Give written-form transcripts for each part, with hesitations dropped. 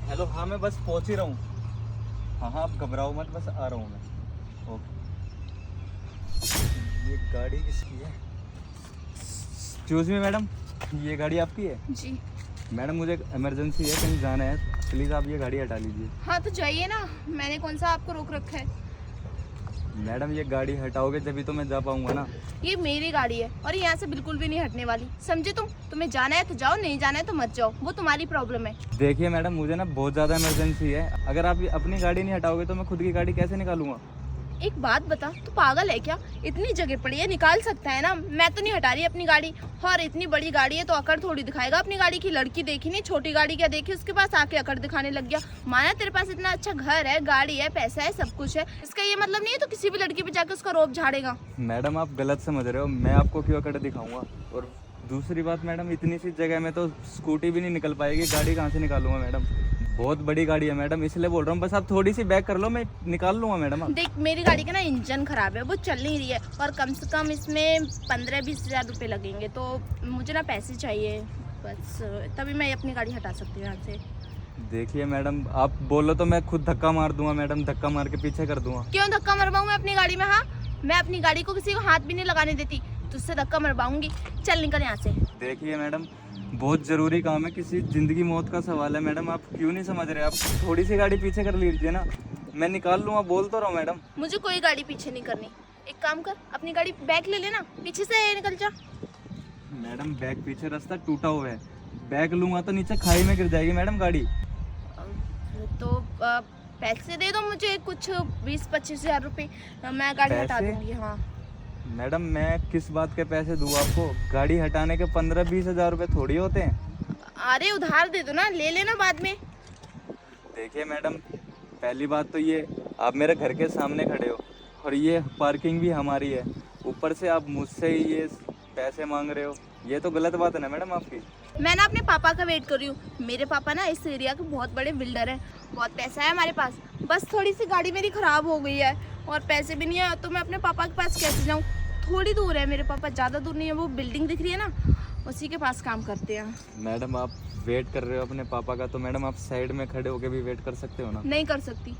Hello, हाँ मैं बस पहुंच ही रहा हूँ। हाँ हाँ, आप घबराओ मत, बस आ रहा हूँ मैं। ओके। ये गाड़ी किसकी है? एक्सक्यूज मी मैडम, ये गाड़ी आपकी है? जी। मैडम मुझे एक इमरजेंसी है, कहीं जाना है, प्लीज़ आप ये गाड़ी हटा लीजिए। हाँ तो जाइए ना, मैंने कौन सा आपको रोक रखा है। मैडम ये गाड़ी हटाओगे तभी तो मैं जा पाऊंगा ना। ये मेरी गाड़ी है और यहाँ से बिल्कुल भी नहीं हटने वाली, समझे तुम। तुम्हें जाना है तो जाओ, नहीं जाना है तो मत जाओ, वो तुम्हारी प्रॉब्लम है। देखिए मैडम, मुझे ना बहुत ज़्यादा इमरजेंसी है, अगर आप अपनी गाड़ी नहीं हटाओगे तो मैं खुद की गाड़ी कैसे निकालूंगा? एक बात बता, तू पागल है क्या? इतनी जगह पड़ी है, निकाल सकता है ना। मैं तो नहीं हटा रही अपनी गाड़ी, और इतनी बड़ी गाड़ी है तो अकड़ थोड़ी दिखाएगा अपनी गाड़ी की। लड़की देखी नहीं, छोटी गाड़ी क्या देखी, उसके पास आके अकड़ दिखाने लग गया। माना तेरे पास इतना अच्छा घर है, गाड़ी है, पैसा है, सब कुछ है, इसका ये मतलब नहीं है तो किसी भी लड़की पे जाके उसका रोब झाड़ेगा। मैडम आप गलत समझ रहे हो, मैं आपको क्यों अकड़ दिखाऊंगा? और दूसरी बात मैडम, इतनी सी जगह में तो स्कूटी भी नहीं निकल पाएगी, गाड़ी कहाँ से निकालूंगा मैडम? बहुत बड़ी गाड़ी है मैडम, इसलिए बोल रहा हूँ, बस आप थोड़ी सी बैक कर लो, मैं निकाल लूंगा मैडम। देख, मेरी गाड़ी का ना इंजन खराब है, वो चल नहीं रही है, और कम से कम इसमें 15-20 हज़ार रुपये लगेंगे, तो मुझे ना पैसे चाहिए बस, तभी मैं अपनी गाड़ी हटा सकती हूँ यहाँ से। देखिए मैडम, आप बोलो तो मैं खुद धक्का मार दूंगा मैडम, धक्का मार के पीछे कर दूंगा। क्यों धक्का मरवाऊँ मैं अपनी गाड़ी में? हाँ, मैं अपनी गाड़ी को किसी को हाथ भी नहीं लगाने देती, तुझसे धक्का मरवाऊंगी। चल निकल यहाँ से। देखिए मैडम, बहुत ज़रूरी काम है, किसी ज़िंदगी मौत का सवाल है मैडम, आप क्यों नहीं समझ रहे? आप थोड़ी सी गाड़ी पीछे कर लीजिए ना, मैं निकाल लूँगा, बोल तो रहा हूँ मैडम। मुझे कोई गाड़ी पीछे नहीं करनी। एक काम कर, अपनी गाड़ी बैक ले लेना, पीछे से निकल जा। मैडम बैग पीछे, रास्ता टूटा हुआ है, बैग लूँगा तो नीचे खाई में गिर जाएगी मैडम गाड़ी। तो पैसे दे दो मुझे कुछ 20-25 हज़ार रुपये, मैं गाड़ी हटा पैसे? दूंगी। हाँ। मैडम मैं किस बात के पैसे दूँ आपको? गाड़ी हटाने के 15-20 हज़ार रुपये थोड़ी होते हैं। अरे उधार दे दो ना, ले लेना बाद में। देखिए मैडम, पहली बात तो ये, आप मेरे घर के सामने खड़े हो और ये पार्किंग भी हमारी है, ऊपर से आप मुझसे ही ये पैसे मांग रहे हो, ये तो गलत बात है ना मैडम आपकी। मैं ना अपने पापा का वेट कर रही हूँ। मेरे पापा ना इस एरिया के बहुत बड़े बिल्डर हैं, बहुत पैसा है हमारे पास। बस थोड़ी सी गाड़ी मेरी ख़राब हो गई है और पैसे भी नहीं है, तो मैं अपने पापा के पास कैसे जाऊँ? थोड़ी दूर है मेरे पापा, ज़्यादा दूर नहीं है, वो बिल्डिंग दिख रही है ना, उसी के पास काम करते हैं। मैडम आप वेट कर रहे हो अपने पापा का, तो मैडम आप साइड में खड़े होके भी वेट कर सकते हो ना। नहीं कर सकती,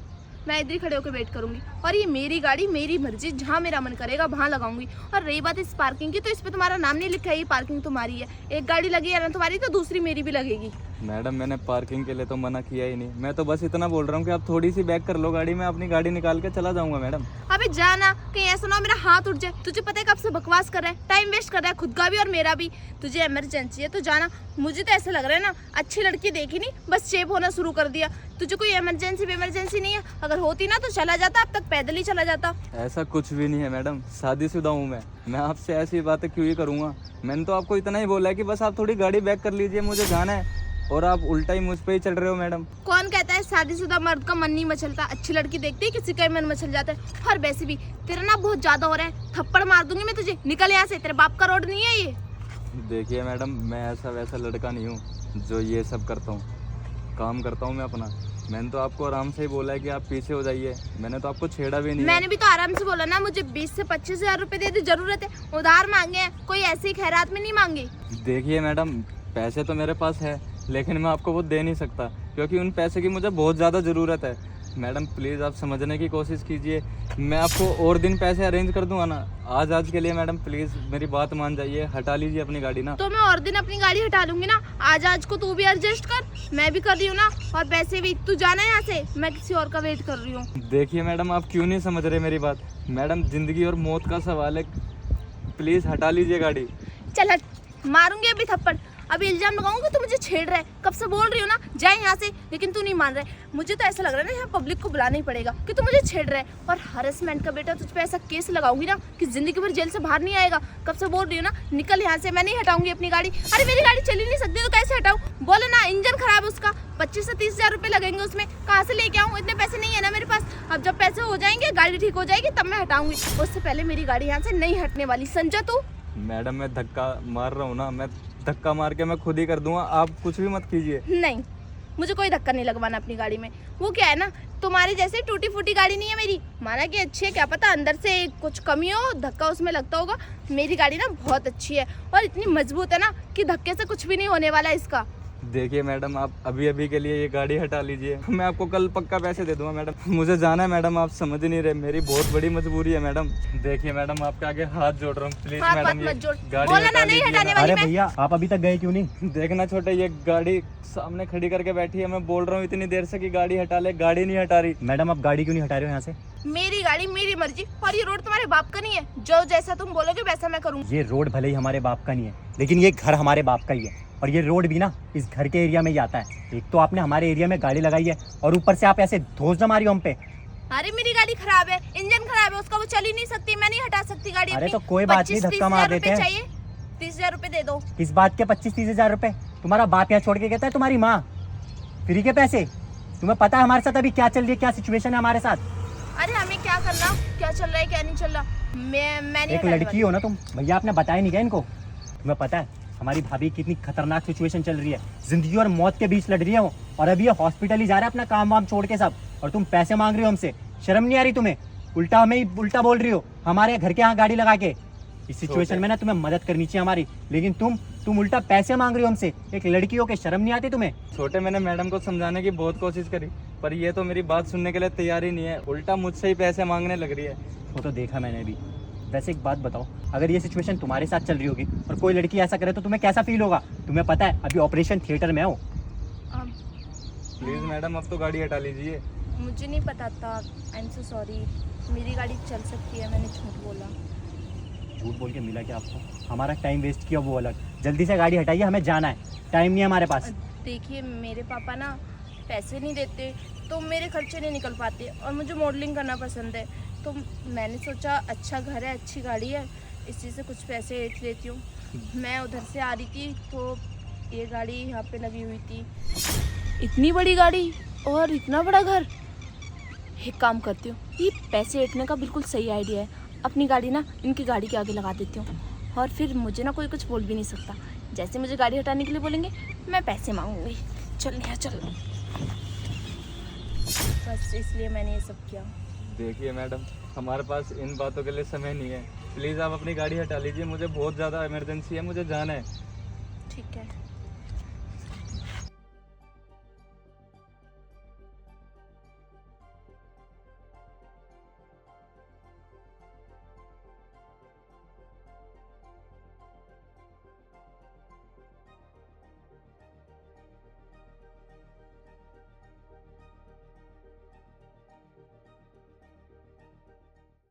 मैं इधर ही खड़े होकर वेट करूंगी, और ये मेरी गाड़ी, मेरी मर्जी, जहाँ मेरा मन करेगा वहाँ लगाऊंगी। और रही बात इस पार्किंग की, तो इस पे तुम्हारा नाम नहीं लिखा है, ये पार्किंग तुम्हारी है। एक गाड़ी लगी है ना तुम्हारी, तो दूसरी मेरी भी लगेगी। मैडम मैंने पार्किंग के लिए तो मना किया ही नहीं, मैं तो बस इतना बोल रहा हूँ कि आप थोड़ी सी बैक कर लो गाड़ी, मैं अपनी गाड़ी निकाल के चला जाऊंगा मैडम। अबे जाना, कहीं ऐसा ना हो मेरा हाथ उठ जाए। तुझे पता है कब से बकवास कर रहा है, टाइम वेस्ट कर रहा है, खुद का भी और मेरा भी। तुझे इमरजेंसी है तो जाना। मुझे तो ऐसा लग रहा है ना, अच्छी लड़की देखी नहीं, बस चेप होना शुरू कर दिया। तुझे कोई इमरजेंसी नहीं है? अगर होती ना तो चला जाता, अब तक पैदल ही चला जाता। ऐसा कुछ भी नहीं है मैडम, शादीशुदा हूँ मैं आपसे ऐसी बातें क्यों ही करूँगा? मैंने तो आपको इतना ही बोला है कि बस आप थोड़ी गाड़ी बैक कर लीजिए, मुझे जाना है, और आप उल्टा ही मुझ पे ही चढ़ रहे हो मैडम। कौन कहता है शादीशुदा मर्द का मन नहीं मचलता? अच्छी लड़की देखते ही किसी का ही मन मचल जाता है। और वैसे भी तेरा ना बहुत ज्यादा हो रहा है, थप्पड़ मार दूंगी मैं तुझे। निकल यहाँ से, तेरे बाप का रोड नहीं है ये। देखिए मैडम, मैं ऐसा वैसा लड़का नहीं हूँ जो ये सब करता हूँ, काम करता हूँ मैं अपना। मैंने तो आपको आराम से ही बोला है कि आप पीछे हो जाइए, मैंने तो आपको छेड़ा भी नहीं है। मैंने भी तो आराम से बोला ना, मुझे 20 से 25 हज़ार रुपए दे दी, जरूरत है। उधार मांगे हैं, कोई ऐसे ही खैरात में नहीं मांगे। देखिए मैडम, पैसे तो मेरे पास है, लेकिन मैं आपको वो दे नहीं सकता, क्योंकि उन पैसे की मुझे बहुत ज़्यादा ज़रूरत है। मैडम प्लीज़ आप समझने की कोशिश कीजिए, मैं आपको और दिन पैसे अरेंज कर दूंगा ना। आज के लिए मैडम प्लीज़ मेरी बात मान जाइए, हटा लीजिए अपनी गाड़ी ना। तो मैं और दिन अपनी गाड़ी हटा लूंगी ना, आज को तू भी एडजस्ट कर, मैं भी कर रही हूँ ना। और वैसे भी तू जाना है यहाँ से, मैं किसी और का वेट कर रही हूँ। देखिए मैडम, आप क्यों नहीं समझ रहे मेरी बात? मैडम ज़िंदगी और मौत का सवाल है, प्लीज़ हटा लीजिए गाड़ी। चल हट, मारूंगी अभी थप्पड़। अभी इल्जाम लगाऊंगी तो मुझे छेड़ रहा है, कब से बोल रही हूँ ना जाए यहाँ से, लेकिन तू नहीं मान रहा है। मुझे तो ऐसा लग रहा है ना, यहाँ पब्लिक को बुलाना ही पड़ेगा कि तू मुझे छेड़ रहा है। और हरेसमेंट का बेटा, तुझ पे ऐसा केस लगाऊंगी ना कि जिंदगी भर जेल से बाहर नहीं आएगा। कब से बोल रही हूँ ना, निकल यहाँ से, मैं नहीं हटाऊंगी अपनी गाड़ी। अरे मेरी गाड़ी चल ही नहीं सकती तो कैसे हटाऊँ? बोलो ना, इंजन खराब है उसका, 25 से 30 हज़ार रुपये लगेंगे उसमें, कहाँ से लेके आऊँ? इतने पैसे नहीं है ना मेरे पास। अब जब पैसे हो जाएंगे, गाड़ी ठीक हो जाएगी, तब मैं हटाऊंगी, उससे पहले मेरी गाड़ी यहाँ से नहीं हटने वाली, समझा तू? मैडम मैं धक्का मार रहा हूँ ना, मैं धक्का मार के मैं खुद ही कर दूंगा, आप कुछ भी मत कीजिए। नहीं, मुझे कोई धक्का नहीं लगवाना अपनी गाड़ी में। वो क्या है ना, तुम्हारी जैसे टूटी फूटी गाड़ी नहीं है मेरी, माना कि अच्छी है, क्या पता अंदर से कुछ कमी हो, धक्का उसमें लगता होगा। मेरी गाड़ी ना बहुत अच्छी है और इतनी मजबूत है ना कि धक्के से कुछ भी नहीं होने वाला है इसका। देखिए मैडम, आप अभी अभी के लिए ये गाड़ी हटा लीजिए, मैं आपको कल पक्का पैसे दे दूंगा मैडम। मुझे जाना है मैडम, आप समझ नहीं रहे, मेरी बहुत बड़ी मजबूरी है मैडम। देखिए मैडम, आपके आगे हाथ जोड़ रहा हूँ, प्लीज हाथ मैडम मत ये जोड़। गाड़ी बोला हटा ना नहीं लीजिए हटाने ना। वाली अरे मैं। भैया आप अभी तक गए क्यों नहीं? देखना छोटे, ये गाड़ी सामने खड़ी करके बैठी है, मैं बोल रहा हूँ इतनी देर से कि गाड़ी हटा ले, गाड़ी नहीं हटा रही। मैडम आप गाड़ी क्यों नहीं हटा रहे हो यहाँ से? मेरी गाड़ी मेरी मर्जी, और ये रोड तुम्हारे बाप का नहीं है। जो जैसा तुम बोलोगे वैसा मैं करूँगी। ये रोड भले ही हमारे बाप का नहीं है, लेकिन ये घर हमारे बाप का ही है, और ये रोड भी ना इस घर के एरिया में ही आता है। एक तो आपने हमारे एरिया में गाड़ी लगाई है, और ऊपर से आप ऐसे धोस मारी हो हम पे। अरे मेरी गाड़ी खराब है, इंजन खराब है उसका, वो चल ही नहीं सकती, मैं नहीं हटा सकती गाड़ी अरे अपनी। तो कोई बात नहीं, 25-30 धक्का मार हज़ार देते रुपए हैं। चाहिए, 30,000 रुपए दे दो। किस बात के 25-30 हजार रुपए? तुम्हारा बाप यहाँ छोड़ के कहता है तुम्हारी माँ फ्री के पैसे? तुम्हें पता है हमारे साथ अभी क्या चल रही है, क्या सिचुएशन है हमारे साथ? अरे हमें क्या करना, क्या चल रहा है क्या नहीं चल रहा, मैं नहीं एक हटाने लड़की वाली। हो ना तुम, भैया आपने बताया नहीं क्या इनको? तुम्हें पता है हमारी भाभी कितनी खतरनाक सिचुएशन चल रही है, जिंदगी और मौत के बीच लड़ रही है वो, और अभी ये हॉस्पिटल ही जा रहा है अपना काम वाम छोड़ के सब, और तुम पैसे मांग रही हो हमसे। शर्म नहीं आ रही तुम्हें? उल्टा हमें ही उल्टा बोल रही हो हमारे घर के यहाँ गाड़ी लगा के। इस सिचुएशन में ना तुम्हें मदद करनी चाहिए हमारी, लेकिन तुम उल्टा पैसे मांग रही हो हमसे। एक लड़की हो के शर्म नहीं आती तुम्हें? छोटे, मैंने मैडम को समझाने की बहुत कोशिश करी, पर ये तो मेरी बात सुनने के लिए तैयार ही नहीं है, उल्टा मुझसे ही पैसे मांगने लग रही है। वो तो देखा मैंने भी। वैसे एक बात बताओ, अगर ये सिचुएशन तुम्हारे साथ चल रही होगी और कोई लड़की ऐसा करे तो तुम्हें कैसा फील होगा? तुम्हें पता है अभी ऑपरेशन थिएटर में हो। अब प्लीज मैडम, अब तो गाड़ी हटा लीजिए। मुझे नहीं पता था, आई एम सो सॉरी। मेरी गाड़ी चल सकती है, मैंने झूठ बोला। झूठ बोल के मिला क्या आपको? हमारा टाइम वेस्ट किया वो अलग। जल्दी से गाड़ी हटाइए, हमें जाना है, टाइम नहीं है हमारे पास। देखिए मेरे पापा ना पैसे नहीं देते, तो मेरे खर्चे नहीं निकल पाते, और मुझे मॉडलिंग करना पसंद है, तो मैंने सोचा अच्छा घर है, अच्छी गाड़ी है, इसी से कुछ पैसे ऐंठ लेती हूँ। मैं उधर से आ रही थी तो ये गाड़ी यहाँ पे लगी हुई थी। इतनी बड़ी गाड़ी और इतना बड़ा घर। एक काम करती हूँ, ये पैसे ऐंठने का बिल्कुल सही आइडिया है। अपनी गाड़ी ना इनकी गाड़ी के आगे लगा देती हूँ, और फिर मुझे ना कोई कुछ बोल भी नहीं सकता। जैसे मुझे गाड़ी हटाने के लिए बोलेंगे मैं पैसे मांगूंगी। चल नेहा चल। बस इसलिए मैंने ये सब किया। देखिए मैडम, हमारे पास इन बातों के लिए समय नहीं है, प्लीज़ आप अपनी गाड़ी हटा लीजिए, मुझे बहुत ज़्यादा इमरजेंसी है, मुझे जाना है। ठीक है।